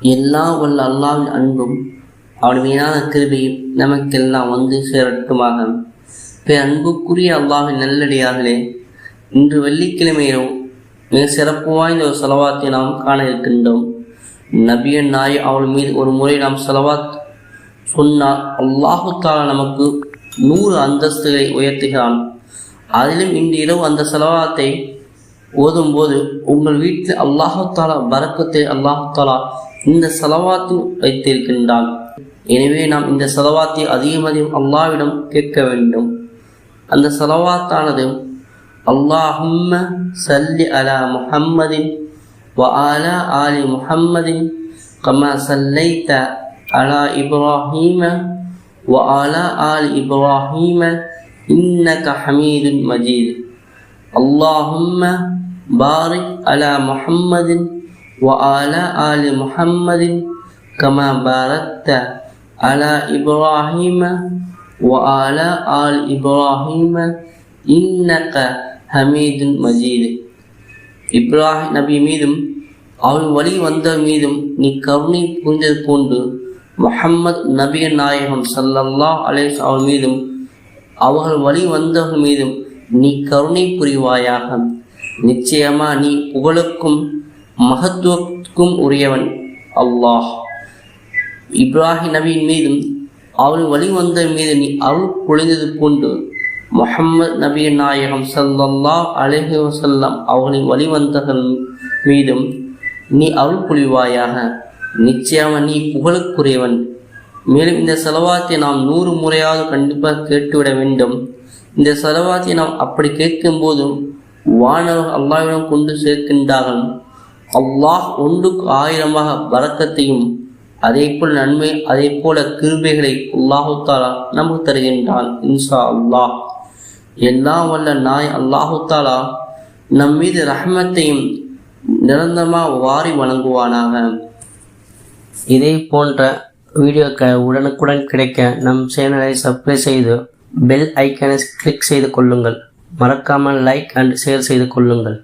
எல்லா வல்ல அல்லாஹ்வின் அன்பும் அவன் மீதான கிருபையும் நமக்கெல்லாம் வந்து சேரட்டுமாக. அன்புக்குரிய அல்லாஹ்வின் நல்லடியார்களே, இன்று வெள்ளிக்கிழமையிலும் மிக சிறப்பு வாய்ந்த ஒரு ஸலவாத்தை நாம் காண இருக்கின்றோம். நபியன் நாய் அவள் மீது ஒரு முறை நாம் ஸலவாத் சொன்னால் அல்லாஹு தஆலா நமக்கு 100 அந்தஸ்துகளை உயர்த்துகிறான். அதிலும் இன்று இரவு அந்த ஸலவாத்தை ஓதும்போது உங்கள் வீட்டில் அல்லாஹு தஆலா பரக்கத்தை அல்லாஹு தஆலா இந்த ஸலவாத்தில் வைத்திருக்கின்றான். எனவே நாம் இந்த ஸலவாத்தை அதிகம் அல்லாஹ்விடம் கேட்க வேண்டும். அந்த ஸலவாத்தானது அல்லாஹும்ம ஸல்லி அலா முஹம்மதின் வ அலா ஆலி முஹம்மதின் கமா ஸல்லைத அலா இப்ராஹீம வ அலா ஆலி இப்ராஹீம இன்னக ஹமீதுன் மஜீத். அல்லாஹும்ம பாரிக் அலா முஹம்மதின் வ அலா ஆலி முஹம்மதின் கமா பாரக்த அலா இப்ராஹீம வ அலா ஆலி இப்ராஹீம இன்னக ஹமீதுன் மஜீத். இப்ராஹிம் நபி மீதும் அவன் வழி வந்த மீதும் நீ கருணை புரிந்தது போன்று முஹம்மது நபியன் நாயகம் ஸல்லல்லாஹு அலைஹி வஸல்லம் அவன் மீதும் அவர்கள் வழி வந்தவர்கள் மீதும் நீ கருணை புரிவாயாக. நிச்சயமா நீ புகழுக்கும் மகத்துவத்துக்கும் உரியவன் அல்லாஹ். இப்ராஹிம் நபியின் மீதும் அவன் வழி வந்த மீது நீ அருள் பொழிந்தது போன்று முஹம்மது நபியன் நாயகம் ஸல்லல்லாஹு அலைஹி வஸல்லம் அவர்களின் வழிவந்தர்கள் மீதும் நீ அருள் புரிவாயாக. நிச்சயமாக நீ புகழுக்குரியவன். மேலும் இந்த ஸலவாத்தை நாம் 100 முறையாவது கண்டிப்பாக கேட்டுவிட வேண்டும். இந்த ஸலவாத்தை நாம் அப்படி கேட்கும் போதும் வானவர்கள் அல்லாஹ்விடம் கொண்டு சேர்க்கின்றார்கள். அல்லாஹ் 1க்கு 1000 பரக்கத்தையும் அதேபோல் நன்மை அதே போல கிருபைகளை அல்லாஹு தஆலா நமக்கு தருகின்றான். இன்ஷா அல்லாஹ். எல்லாம் வல்ல நாய் அல்லாஹு தஆலா நம் மீது ரஹ்மத்தையும் நிரந்தரமாக வாரி வழங்குவானாக. இதே போன்ற வீடியோக்கள் உடனுக்குடன் கிடைக்க நம் சேனலை சப்ஸ்கிரைப் செய்து பெல் ஐக்கானை கிளிக் செய்து கொள்ளுங்கள். மறக்காமல் லைக் அண்ட் ஷேர் செய்து கொள்ளுங்கள்.